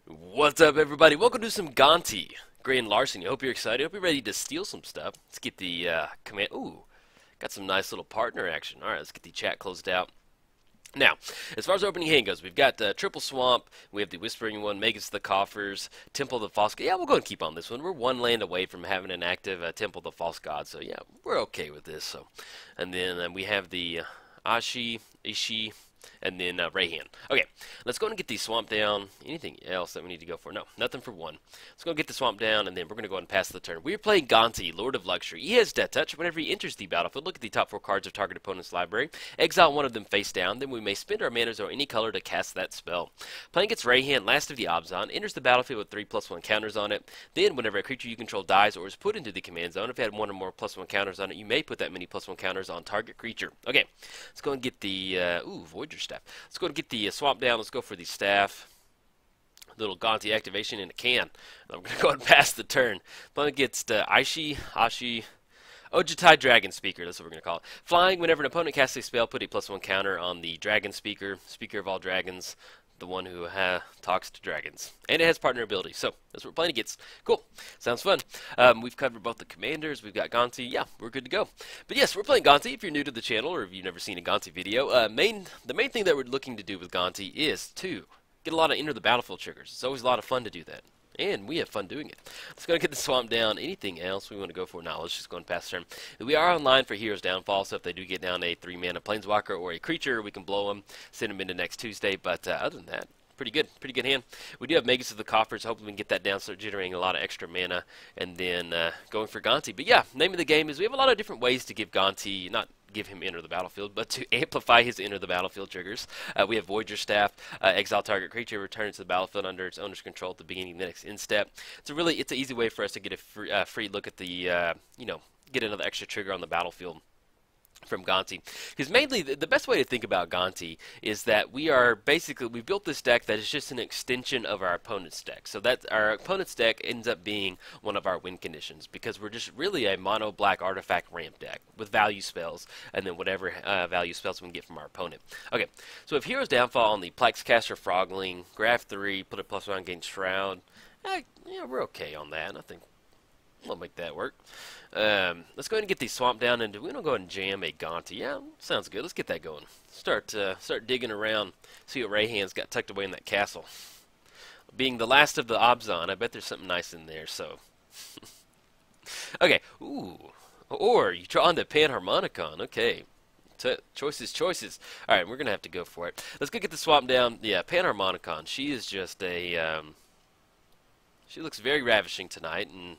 What's up, everybody? Welcome to some Gonti. Grand Larceny. Hope you're excited. Hope you're ready to steal some stuff. Let's get the command. Ooh, got some nice little partner action. All right, let's get the chat closed out. Now, as far as opening hand goes, we've got Triple Swamp, we have the Whispering one, Magus the Coffers, Temple of the False God. Yeah, we'll go and keep on this one. We're one land away from having an active Temple of the False God, so yeah, we're okay with this. So, and then we have the Ishai, and then Reyhan. Okay, let's go and get the swamp down. Anything else that we need to go for? No, nothing for one. Let's go get the swamp down, and then we're going to go ahead and pass the turn. We're playing Gonti, Lord of Luxury. He has Death Touch. Whenever he enters the battlefield, look at the top 4 cards of target opponent's library. Exile one of them face down. Then we may spend our manas or any color to cast that spell. Playing against Reyhan, last of the Obzon, enters the battlefield with 3+1 counters on it. Then, whenever a creature you control dies or is put into the command zone, if it had 1 or more +1 counters on it, you may put that many +1 counters on target creature. Okay, let's go and get the Voyager Staff. Let's go and get the swamp down. Let's go for the staff. Little Gonti activation in a can. And I'm going to go ahead and pass the turn. Playing against Ishai, Ojitai Dragon Speaker. That's what we're going to call it. Flying, whenever an opponent casts a spell, put a +1 counter on the Dragon Speaker, Speaker of all dragons, the one who talks to dragons. And it has partner ability. So that's what we're playing against. Cool. Sounds fun. We've covered both the commanders. We've got Gonti. Yeah, we're good to go. But yes, we're playing Gonti. If you're new to the channel or if you've never seen a Gonti video, the main thing that we're looking to do with Gonti is to get a lot of enter the battlefield triggers. It's always a lot of fun to do that. And we have fun doing it. Let's go and get the swamp down. Anything else we want to go for? Now, let's just go and pass the turn. We are online for Hero's Downfall, so if they do get down a 3-mana Planeswalker or a creature, we can blow them, send them into next Tuesday. But other than that, pretty good hand. We do have Magus of the Coffers. Hopefully we can get that down, start generating a lot of extra mana, and then going for Gonti. But yeah, name of the game is we have a lot of different ways to give Gonti, not give him enter the battlefield, but to amplify his enter the battlefield triggers. We have Voyager Staff, exile target creature, returns to the battlefield under its owner's control at the beginning of the next end step. It's an easy way for us to get a free look at the, get another extra trigger on the battlefield from Gonti. Because mainly, the best way to think about Gonti is that we built this deck that is just an extension of our opponent's deck. So that our opponent's deck ends up being one of our win conditions, because we're just really a mono black artifact ramp deck with value spells, and then whatever value spells we can get from our opponent. Okay, so if Hero's Downfall on the Plexcaster Frogling, Graph 3, put a +1 against Shroud, yeah, we're okay on that. I think we'll make that work. Let's go ahead and get the swamp down, and we're going to go ahead and jam a Gonti. Yeah, sounds good. Let's get that going. Start digging around, see what Reyhan's got tucked away in that castle. Being the last of the Obzon, I bet there's something nice in there, so. Okay, ooh. Or you draw on the Panharmonicon. Okay. Choices. Alright, we're going to have to go for it. Let's go get the swamp down. Yeah, Panharmonicon. She is just a, she looks very ravishing tonight, and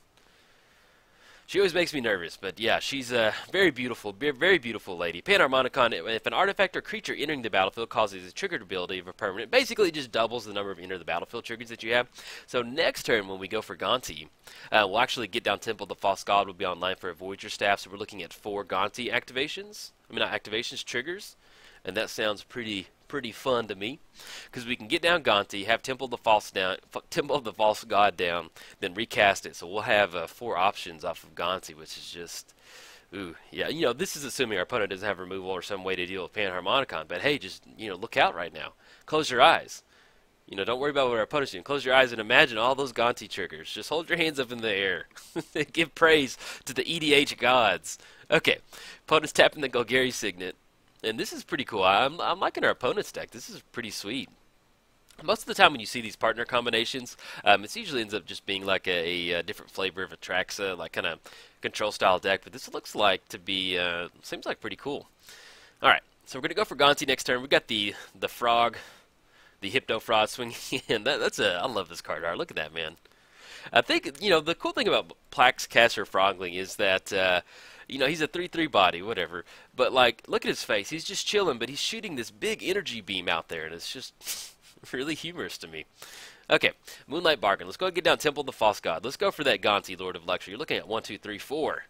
she always makes me nervous, but yeah, she's a very beautiful lady. Panharmonicon, if an artifact or creature entering the battlefield causes a triggered ability of a permanent, basically it just doubles the number of enter the battlefield triggers that you have. So next turn when we go for Gonti, we'll actually get down Temple of the False God. We'll be online for a Voyager Staff, so we're looking at 4 Gonti activations. I mean, not activations, triggers. And that sounds pretty fun to me, because we can get down Gonti, have Temple of the False God down, then recast it. So we'll have 4 options off of Gonti, which is just, ooh, yeah. This is assuming our opponent doesn't have removal or some way to deal with Panharmonicon. But hey, just look out right now. Close your eyes. Don't worry about what our opponent's doing. Close your eyes and imagine all those Gonti triggers. Just hold your hands up in the air. Give praise to the EDH gods. Okay, opponent's tapping the Golgari Signet. And this is pretty cool. I'm liking our opponent's deck. This is pretty sweet. Most of the time when you see these partner combinations, it usually ends up just being like a different flavor of Atraxa, like kind of control style deck. But this looks like to be, seems like pretty cool. Alright, so we're going to go for Gonti next turn. We've got the frog, the Hypno Frog swinging in. I love this card art. Look at that, man. I think, the cool thing about Plexcaster Frogling is that, he's a 3/3 body, whatever. But, like, look at his face. He's just chilling, but he's shooting this big energy beam out there, and it's just really humorous to me. Okay, Moonlight Bargain. Let's go and get down Temple of the False God. Let's go for that Gonti, Lord of Luxury. You're looking at 1, 2, 3, 4.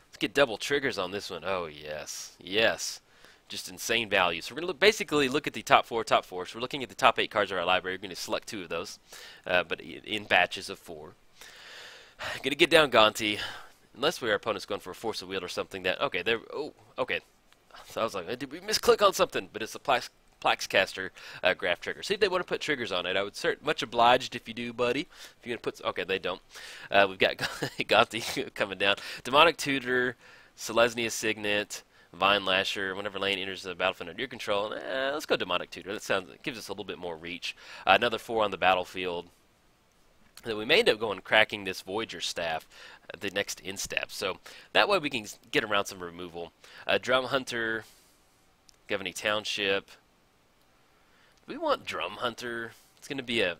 Let's get double triggers on this one. Oh, yes. Yes. Just insane value. So we're going to basically look at the top 4. So we're looking at the top 8 cards of our library. We're going to select 2 of those, but in batches of 4. Going to get down Gonti. Unless our opponent's going for a Force of Will or something that... Okay, there... Oh, okay. So I was like, did we misclick on something? But it's a Plaxcaster graph trigger. See if they want to put triggers on it. I would much obliged if you do, buddy. If you're going to put... Okay, they don't. We've got Gonti coming down. Demonic Tutor, Selesnya Signet, Vine Lasher. Whenever lane enters the battlefield under your control, let's go Demonic Tutor. That gives us a little bit more reach. Another 4 on the battlefield. Then we may end up cracking this Voyager Staff the next in-step. So that way we can get around some removal. Drum Hunter, Gonti Township. Do we want Drum Hunter? It's going to be a... I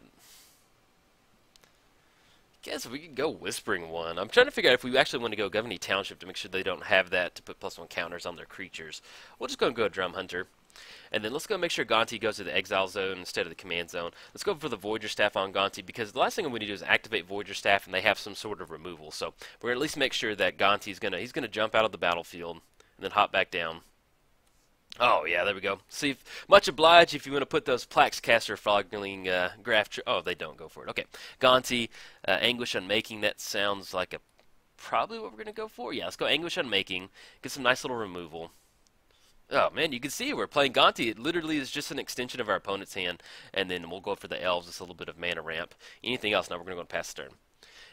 guess we could go Whispering One. I'm trying to figure out if we actually want to go Gonti Township to make sure they don't have that to put +1 counters on their creatures. We'll just go and go Drum Hunter. And then let's go make sure Gonti goes to the Exile Zone instead of the Command Zone. Let's go for the Voyager Staff on Gonti, because the last thing we need to do is activate Voyager Staff and they have some sort of removal. So we're going to at least make sure that Gonti's he's gonna jump out of the battlefield and then hop back down. Oh yeah, there we go. See, much obliged if you want to put those Plaxcaster Frogling graph. Oh, they don't go for it. Okay, Gonti, Anguish Unmaking. That sounds like probably what we're going to go for. Yeah, let's go Anguish Unmaking. Get some nice little removal. Oh man, you can see we're playing Gonti. It literally is just an extension of our opponent's hand, and then we'll go for the elves. It's a little bit of mana ramp. Anything else? Now we're going to go and pass the turn.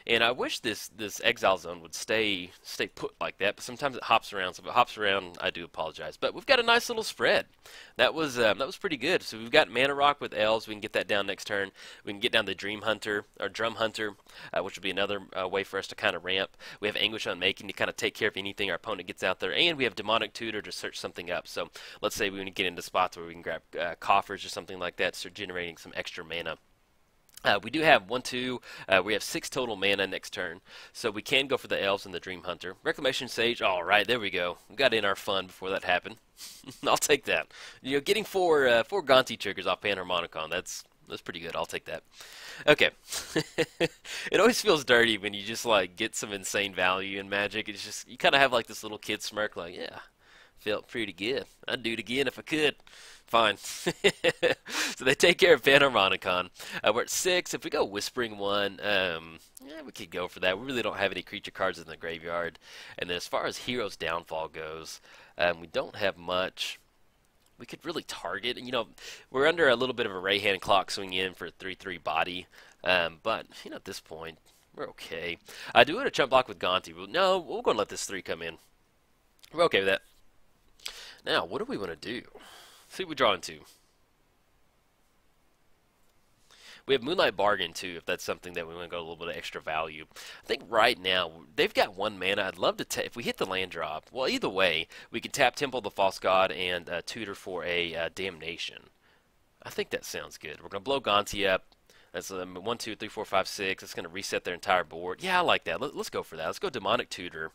And I wish this Exile Zone would stay put like that, but sometimes it hops around. So if it hops around, I do apologize. But we've got a nice little spread. That was pretty good. So we've got Mana Rock with elves. We can get that down next turn. We can get down the Dream Hunter or Drum Hunter, which would be another way for us to kind of ramp. We have Anguish Unmaking to kind of take care of anything our opponent gets out there, and we have Demonic Tutor to search something up. So let's say we want to get into spots where we can grab coffers or something like that, start generating some extra mana. We do have 1, 2, we have 6 total mana next turn, so we can go for the elves and the Dream Hunter. Reclamation Sage, alright, there we go. We got in our fun before that happened. I'll take that. You know, getting four Gonti triggers off Panharmonicon, that's pretty good. I'll take that. Okay. It always feels dirty when you just like get some insane value in Magic. It's just, you kind of have like this little kid smirk like, yeah, felt pretty good. I'd do it again if I could. Fine. So they take care of Panharmonicon. We're at 6. If we go Whispering One, yeah, we could go for that. We really don't have any creature cards in the graveyard. And then as far as Hero's Downfall goes, we don't have much. We could really target. You know, we're under a little bit of a Reyhan clock swing in for 3/3 body. But, you know, at this point, we're okay. I do want to chump block with Gonti, but no, we're going to let this 3 come in. We're okay with that. Now, what do we want to do? See what we draw into. We have Moonlight Bargain too, if that's something that we want to go a little bit of extra value. I think right now they've got 1 mana. I'd love to if we hit the land drop. Well, either way, we can tap Temple of the False God and tutor for a Damnation. I think that sounds good. We're gonna blow Gonti up. That's 1, 2, 3, 4, 5, 6. It's gonna reset their entire board. Yeah, I like that. Let's go for that. Let's go Demonic Tutor.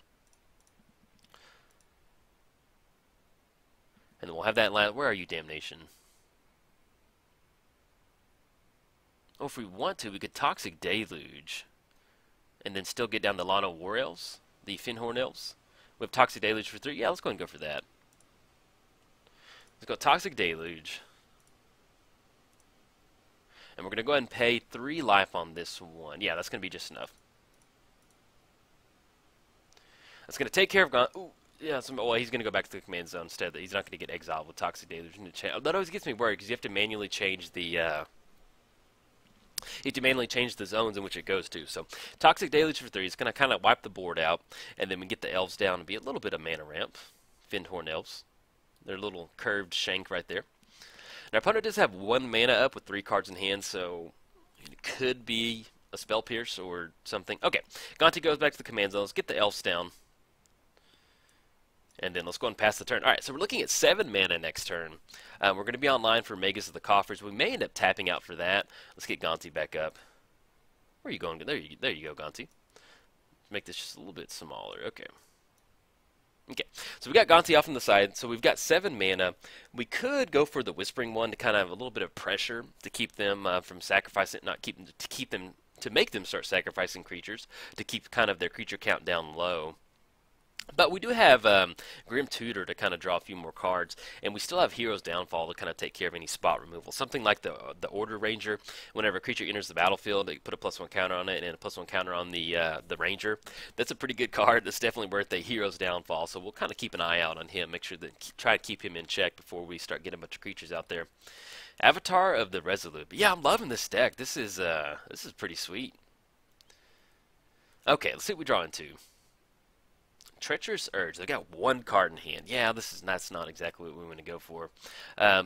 And then we'll have that land. Where are you, Damnation? Oh, if we want to, we could Toxic Deluge. And then still get down the Lana War Elves, the Finhorn Elves. We have Toxic Deluge for 3. Yeah, let's go and go for that. Let's go Toxic Deluge. And we're going to go ahead and pay 3 life on this one. Yeah, that's going to be just enough. That's going to take care of Ooh. Yeah, well, he's going to go back to the Command Zone instead. He's not going to get exiled with Toxic Deluge. That always gets me worried because you have to manually change the you have to manually change the zones in which it goes to. So Toxic Deluge for 3 is going to kind of wipe the board out, and then we get the elves down and be a little bit of mana ramp. Finhorn Elves, their little curved shank right there. Now, our opponent does have 1 mana up with 3 cards in hand, so it could be a Spell Pierce or something. Okay, Gonti goes back to the Command Zone. Let's get the elves down. And then let's go and pass the turn. Alright, so we're looking at 7 mana next turn. We're going to be online for Magus of the Coffers. We may end up tapping out for that. Let's get Gonti back up. Where are you going? There you go, Gonti. Make this just a little bit smaller. Okay. Okay, so we got Gonti off on the side. So we've got 7 mana. We could go for the Whispering One to kind of have a little bit of pressure to keep them from sacrificing, to make them start sacrificing creatures, to keep kind of their creature count down low. But we do have Grim Tutor to kind of draw a few more cards, and we still have Hero's Downfall to kind of take care of any spot removal. Something like the Order Ranger. Whenever a creature enters the battlefield, they put a +1 counter on it and a +1 counter on the Ranger. That's a pretty good card. That's definitely worth a Hero's Downfall. So we'll kind of keep an eye out on him. Make sure that try to keep him in check before we start getting a bunch of creatures out there. Avatar of the Resolute. But yeah, I'm loving this deck. This is pretty sweet. Okay, let's see what we draw into. Treacherous Urge. They got one card in hand. Yeah, that's not exactly what we want to go for.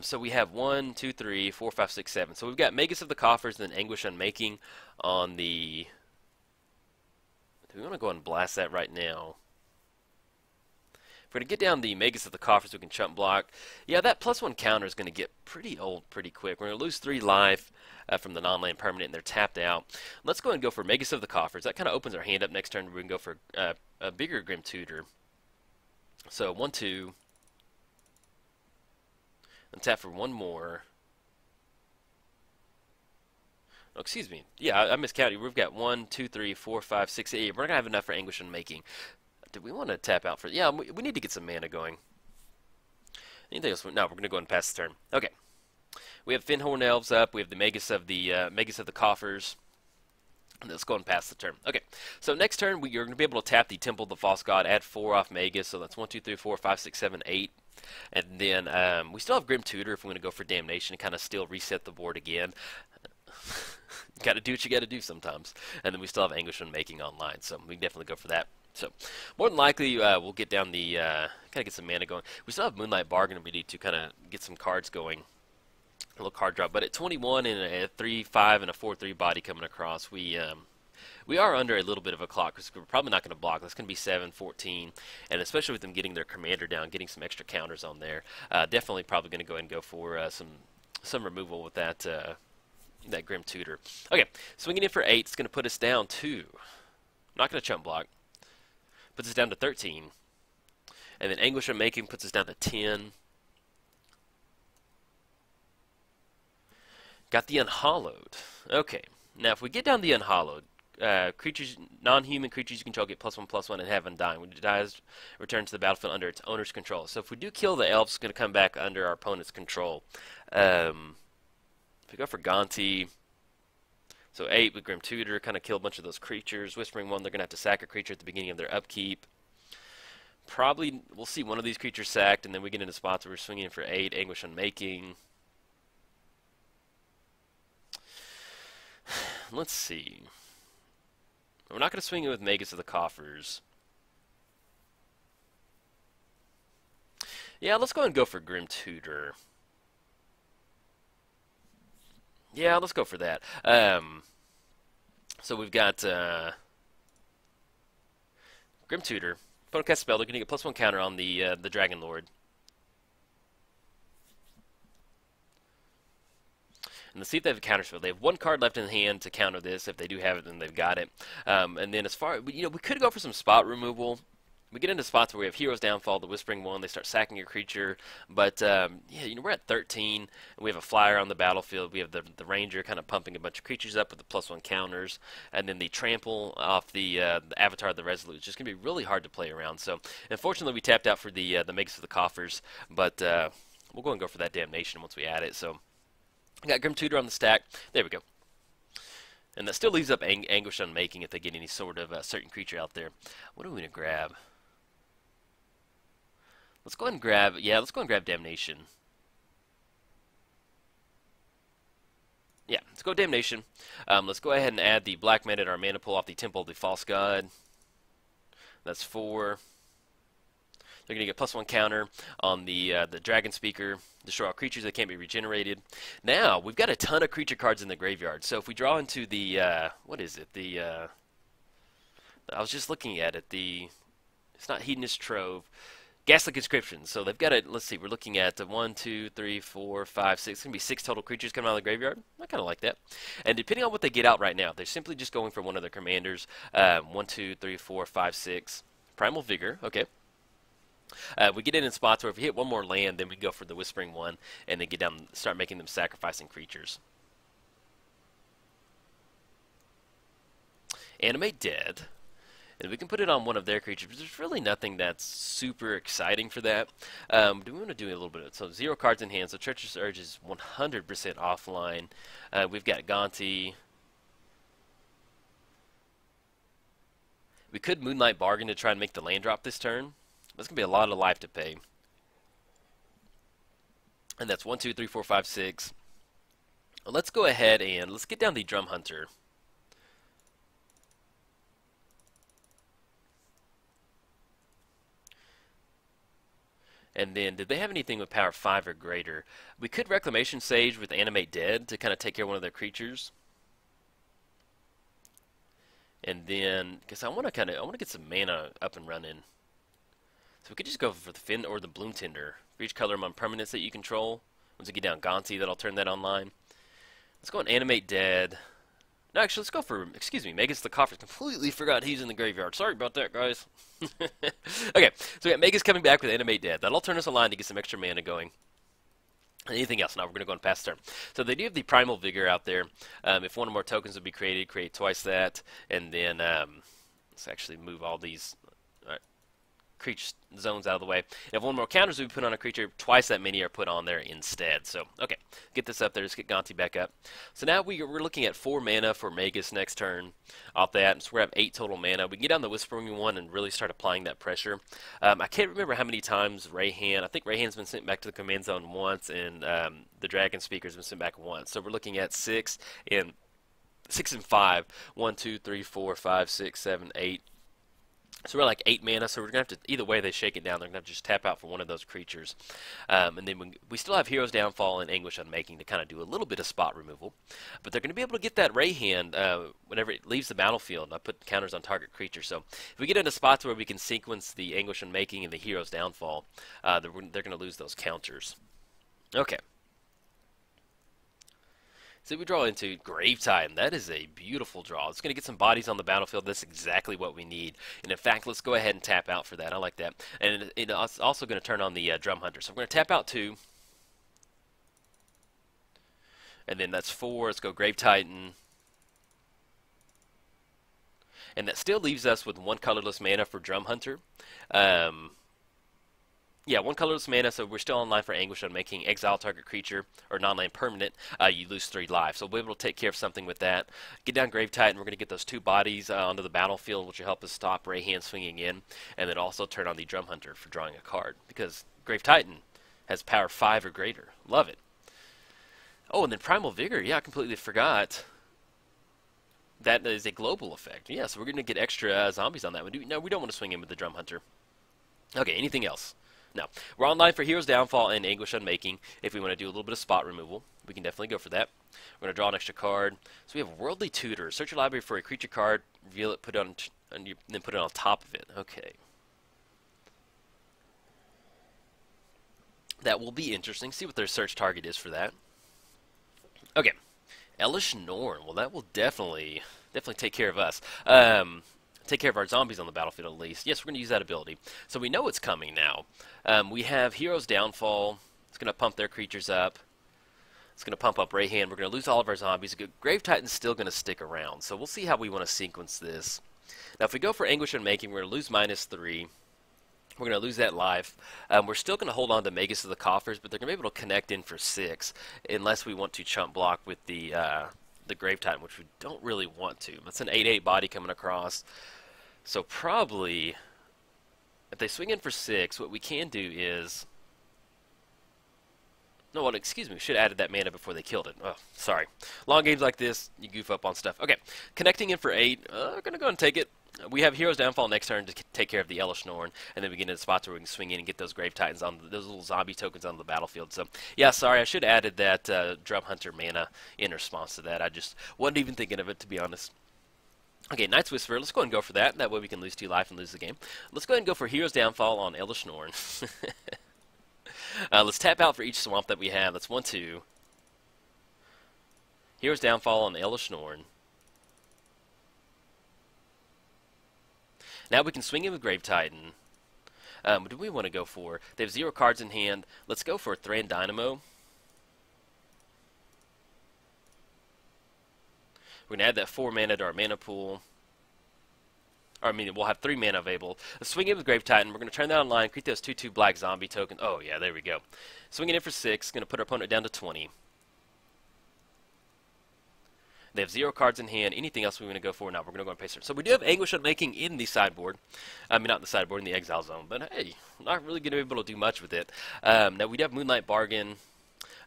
So we have 1, 2, 3, 4, 5, 6, 7. So we've got Magus of the Coffers and then Anguish Unmaking on the. Do we want to go ahead and blast that right now? If we're going to get down the Magus of the Coffers, we can chump block. Yeah, that +1 counter is going to get pretty old pretty quick. We're going to lose 3 life from the non-land permanent, and they're tapped out. Let's go ahead and go for Magus of the Coffers. That kind of opens our hand up next turn. We can go for a bigger Grim Tutor. So 1, 2. And tap for 1 more. Oh, excuse me. Yeah, I miscounted. We've got 1, 2, 3, 4, 5, 6, 8. We're not going to have enough for Anguish Unmaking. Do we want to tap out for... Yeah, we need to get some mana going. Anything else? No, we're going to go ahead and pass the turn. Okay. We have Finhorn Elves up. We have the Magus of the Coffers. Let's go and pass the turn. Okay, so next turn you're going to be able to tap the Temple of the False God, add 4 off Magus, so that's 1, 2, 3, 4, 5, 6, 7, 8. And then we still have Grim Tutor if we're going to go for Damnation and kind of still reset the board again. Got to do what you got to do sometimes. And then we still have Anguish Unmaking online, so we can definitely go for that. So more than likely we'll get down the kind of get some mana going. We still have Moonlight Bargain if we need to kind of get some cards going. A little card drop, but at 21 and a 3/5 and a 4/3 body coming across, we are under a little bit of a clock because we're probably not going to block. That's going to be 7, 14, and especially with them getting their commander down, getting some extra counters on there, definitely probably going to go ahead and go for some removal with that that Grim Tutor. Okay, swinging in for 8. It's going to put us down to, not going to chump block, puts us down to 13, and then Anguish Unmaking puts us down to 10. Got the Unhallowed. Okay, now if we get down the Unhallowed, creatures, non-human creatures you control get +1/+1 and have Undying. When it dies, return to the battlefield under its owner's control. So if we do kill the elves, it's going to come back under our opponent's control. If we go for Gonti, so 8 with Grim Tutor, kind of kill a bunch of those creatures. Whispering One, they're going to have to sack a creature at the beginning of their upkeep. Probably we'll see one of these creatures sacked, and then we get into spots where we're swinging in for 8, Anguish Unmaking. Let's see. We're not going to swing it with Magus of the Coffers. Yeah, let's go ahead and go for Grim Tutor. Yeah, let's go for that. So we've got Grim Tutor. Opponent cast spell, they're going to get +1 counter on the Dragon Lord. And let's see if they have a counter spell. They have 1 card left in hand to counter this. If they do have it, then they've got it. And then as far, we could go for some spot removal. We get into spots where we have Hero's Downfall, the Whispering One. They start sacking your creature. But yeah, we're at 13. And we have a flyer on the battlefield. We have the Ranger kind of pumping a bunch of creatures up with the +1 counters. And then the Trample off the Avatar of the Resolute. It's just going to be really hard to play around. So unfortunately, we tapped out for the Magus of the Coffers. But we'll go and go for that Damnation once we add it. So I got Grim Tutor on the stack. There we go. And that still leaves up Anguish Unmaking if they get any sort of certain creature out there. What are we going to grab? Let's go ahead and grab, let's go and grab Damnation. Yeah, let's go Damnation. Let's go ahead and add the black mana to our mana pool off the Temple of the False God. That's 4. They're going to get +1 counter on the Dragon Speaker. Destroy all creatures that can't be regenerated. Now, we've got a ton of creature cards in the graveyard. So if we draw into the, what is it? I was just looking at it. It's not Hedonist Trove. Ghastly Conscription. So they've got it. Let's see. We're looking at 1, 2, 3, 4, 5, 6. It's going to be 6 total creatures coming out of the graveyard. I kind of like that. And depending on what they get out right now, they're simply just going for one of their commanders. 1, 2, 3, 4, 5, 6. Primal Vigor. Okay. We get in spots where if we hit one more land, then we go for the Whispering One, and then get down, start making them sacrificing creatures. Animate Dead. And we can put it on one of their creatures, but there's really nothing that's super exciting for that. Do we want to do a little bit of it? So 0 cards in hand, so Treacherous Urge is 100% offline. We've got Gonti. We could Moonlight Bargain to try and make the land drop this turn. That's going to be a lot of life to pay. And that's 1, 2, 3, 4, 5, 6. Well, let's go ahead and let's get down the Drum Hunter. And then, did they have anything with power 5 or greater? We could Reclamation Sage with Animate Dead to kind of take care of one of their creatures. And then, because I want to get some mana up and running. So we could just go for the Fin or the Bloom Tender. For each color among permanents that you control. Once we get down Gonti, that'll turn that online. Let's go and Animate Dead. No, actually, let's go for, excuse me, Magus the Coffers. Completely forgot he's in the graveyard. Sorry about that, guys. Okay, so we got Magus coming back with Animate Dead. That'll turn us online to get some extra mana going. Anything else? Now we're going to go and pass turn. So they do have the Primal Vigor out there. If one or more tokens would be created, create twice that. And then, let's actually move all these creature zones out of the way. And if one more counters would be put on a creature, twice that many are put on there instead. So, okay, get this up there. Let's get Gonti back up. So now we're looking at 4 mana for Magus next turn off that. So we're going to have 8 total mana. We can get down the Whispering one and really start applying that pressure. I can't remember how many times Reyhan, I think Reyhan's been sent back to the command zone once, and the Dragon Speaker's been sent back once. So we're looking at 6 and 5. 1, 2, 3, 4, 5, 6, 7, 8. So we're like 8 mana, so we're going to have to, either way they shake it down, they're going to have to just tap out for one of those creatures. And then we still have Hero's Downfall and Anguish Unmaking to kind of do a little bit of spot removal. But they're going to be able to get that Reyhan whenever it leaves the battlefield, and I put counters on target creature. So if we get into spots where we can sequence the Anguish Unmaking and the Hero's Downfall, they're going to lose those counters. Okay. So we draw into Gravetide, and that is a beautiful draw. It's going to get some bodies on the battlefield. That's exactly what we need. And in fact, let's go ahead and tap out for that. I like that. And it's also going to turn on the Drum Hunter. So we're going to tap out 2. And then that's 4. Let's go Grave Titan. And that still leaves us with 1 colorless mana for Drum Hunter. Yeah, 1 colorless mana, so we're still online for Anguish Unmaking. Exile target creature, or non-land permanent, you lose 3 life. So we'll be able to take care of something with that. Get down Grave Titan, we're going to get those 2 bodies onto the battlefield, which will help us stop Reyhan swinging in. And then also turn on the Drum Hunter for drawing a card. Because Grave Titan has power 5 or greater. Love it. Oh, and then Primal Vigor, yeah, I completely forgot. That is a global effect. Yeah, so we're going to get extra zombies on that one. No, we don't want to swing in with the Drum Hunter. Okay, anything else? No. We're online for Hero's Downfall and Anguish Unmaking. If we want to do a little bit of spot removal, we can definitely go for that. We're going to draw an extra card. So we have Worldly Tutor. Search your library for a creature card, reveal it, put it on, and then put it on top of it. Okay. That will be interesting. See what their search target is for that. Okay. Elish Norn. Well, that will definitely take care of us. Take care of our zombies on the battlefield at least. Yes, we're going to use that ability. So we know it's coming now. We have Hero's Downfall. It's going to pump their creatures up. It's going to pump up Reyhan. We're going to lose all of our zombies. Grave Titan's still going to stick around. So we'll see how we want to sequence this. Now, if we go for Anguish Unmaking, we're going to lose -3. We're going to lose that life. We're still going to hold on to Magus of the Coffers, but they're going to be able to connect in for 6, unless we want to chump block with the Grave Titan, which we don't really want to. That's an 8/8 body coming across. So probably, if they swing in for 6, what we can do is... No, what? Excuse me. We should have added that mana before they killed it. Oh, sorry. Long games like this, you goof up on stuff. Okay, connecting in for 8. We're going to go and take it. We have Hero's Downfall next turn to take care of the Elish Norn, and then we get into spots where we can swing in and get those Grave Titans on those little zombie tokens on the battlefield. So, yeah, sorry, I should have added that Drum Hunter mana in response to that. I just wasn't even thinking of it, to be honest. Okay, Night's Whisper. Let's go ahead and go for that. That way we can lose 2 life and lose the game. Let's go ahead and go for Hero's Downfall on Elish Norn. Let's tap out for each swamp that we have. That's 1, 2. Hero's Downfall on Elish Norn. Now we can swing in with Grave Titan. What do we want to go for? They have 0 cards in hand. Let's go for Thran Dynamo. We're going to add that 4 mana to our mana pool. Or, I mean, we'll have 3 mana available. Let's swing in with Grave Titan. We're going to turn that online, create those 2/2 black zombie tokens. Oh, yeah, there we go. Swinging in for 6. Going to put our opponent down to 20. They have 0 cards in hand. Anything else we want to go for? No, we're going to go and paste it. So we do have Anguish Unmaking in the sideboard. I mean, not in the sideboard, in the exile zone. But hey, not really going to be able to do much with it. Now we do have Moonlight Bargain.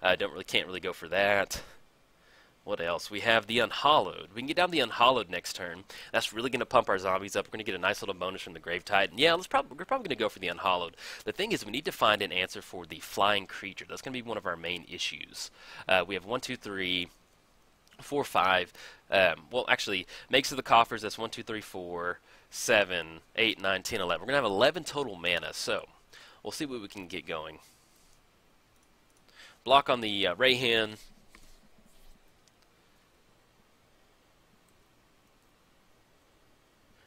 Can't really go for that. What else? We have the Unhallowed. We can get down the Unhallowed next turn. That's really going to pump our zombies up. We're going to get a nice little bonus from the Grave Titan. Yeah, we're probably going to go for the Unhallowed. The thing is, we need to find an answer for the Flying Creature. That's going to be one of our main issues. We have 1, 2, 3, 4, 5. Well, actually, makes of the coffers. That's 1, 2, 3, 4, 7, 8, 9, 10, 11. We're going to have 11 total mana. So we'll see what we can get going. Block on the Reyhan.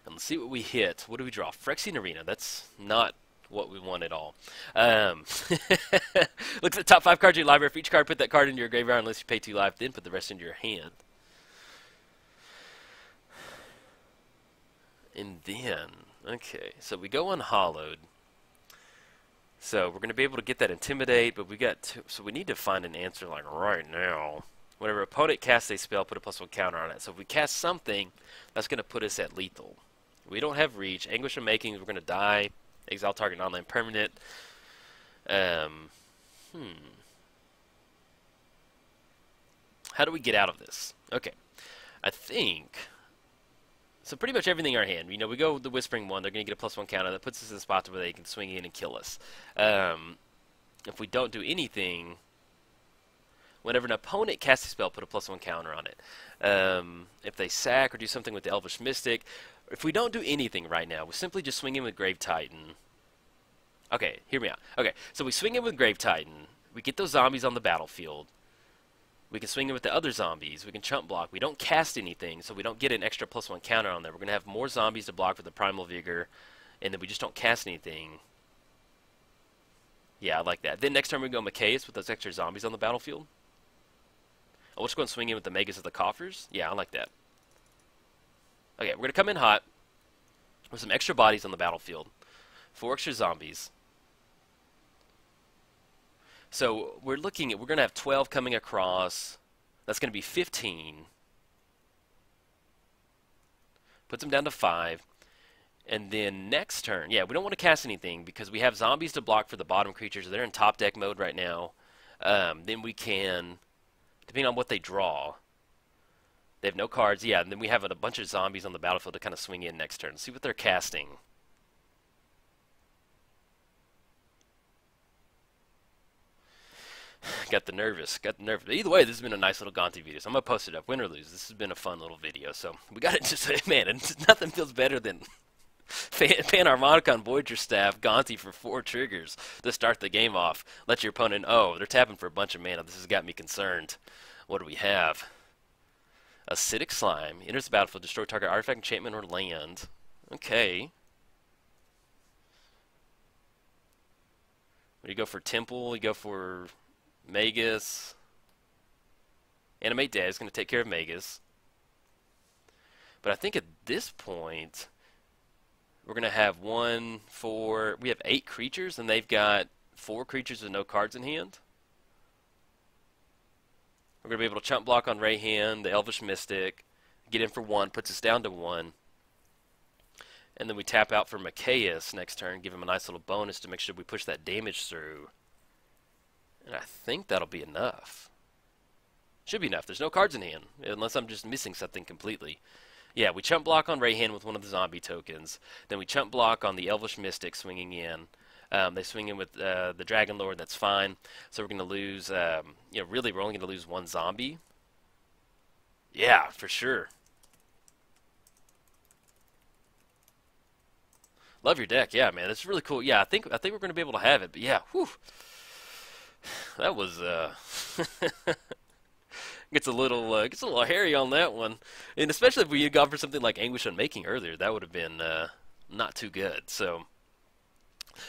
And let's see what we hit. What do we draw? Phyrexian Arena. That's not what we want at all. Looks at the top 5 cards of your library. For each card, put that card into your graveyard unless you pay 2 life. Then put the rest into your hand. And then, okay, so we go Unhallowed. So we're going to be able to get that Intimidate, but we got so we need to find an answer like right now. Whenever opponent casts a spell, put a +1 counter on it. So if we cast something, that's going to put us at lethal. We don't have reach. Anguish Unmaking, we're going to die. Exile target non-land permanent. How do we get out of this? Okay. I think... So pretty much everything in our hand. You know, we go with the Whispering One. They're going to get a +1 counter. That puts us in a spot where they can swing in and kill us. If we don't do anything... Whenever an opponent casts a spell, put a +1 counter on it. If they sack or do something with the Elvish Mystic... If we don't do anything right now, we simply just swing in with Grave Titan. Okay, hear me out. Okay, so we swing in with Grave Titan. We get those zombies on the battlefield. We can swing in with the other zombies. We can chump block. We don't cast anything, so we don't get an extra +1 counter on there. We're going to have more zombies to block with the Primal Vigor, and then we just don't cast anything. Yeah, I like that. Then next turn we go Machias with those extra zombies on the battlefield. Oh, we'll just go and swing in with the Magus of the Coffers. Yeah, I like that. Okay, we're going to come in hot with some extra bodies on the battlefield. 4 extra zombies. So we're going to have 12 coming across. That's going to be 15. Puts them down to 5. And then next turn, yeah, we don't want to cast anything because we have zombies to block for the bottom creatures. They're in top deck mode right now. Then we can, depending on what they draw, they have no cards. Yeah, and then we have a bunch of zombies on the battlefield to kind of swing in next turn. See what they're casting. Got the nervous. Either way, this has been a nice little Gonti video, so I'm going to post it up. Win or lose, this has been a fun little video. So we got to just, man, nothing feels better than Panharmonicon Voyager Staff Gonti for 4 triggers to start the game off. Let your opponent, oh, they're tapping for a bunch of mana. This has got me concerned. What do we have? Acidic Slime. Enters the battlefield, destroy target artifact, enchantment, or land. Okay. You go for Temple, you go for Magus. Animate Dead is going to take care of Magus. But I think at this point, we're going to have 1, 4, we have 8 creatures, and they've got 4 creatures with no cards in hand. We're going to be able to chump block on Reyhan, the Elvish Mystic, get in for 1, puts us down to 1. And then we tap out for Machias next turn, give him a nice little bonus to make sure we push that damage through. And I think that'll be enough. Should be enough. There's no cards in hand, unless I'm just missing something completely. Yeah, we chump block on Reyhan with one of the zombie tokens. Then we chump block on the Elvish Mystic swinging in. They swing in with the Dragon Lord, that's fine. So we're going to lose, you know, really we're only going to lose 1 zombie. Yeah, for sure. Love your deck, yeah, man. It's really cool. Yeah, I think we're going to be able to have it. But yeah, whew, that was gets a little hairy on that one, and especially if we had gone for something like Anguish Unmaking earlier, that would have been not too good. So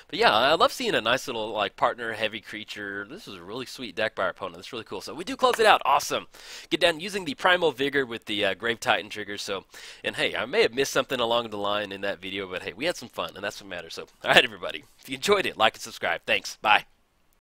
But yeah, I love seeing a nice little like partner heavy creature. This is a really sweet deck by our opponent. That's really cool. So we do close it out. Awesome. Get down using the Primal Vigor with the Grave Titan trigger. So, and hey, I may have missed something along the line in that video, but hey, we had some fun, and that's what matters. So, all right, everybody. If you enjoyed it, like and subscribe. Thanks. Bye.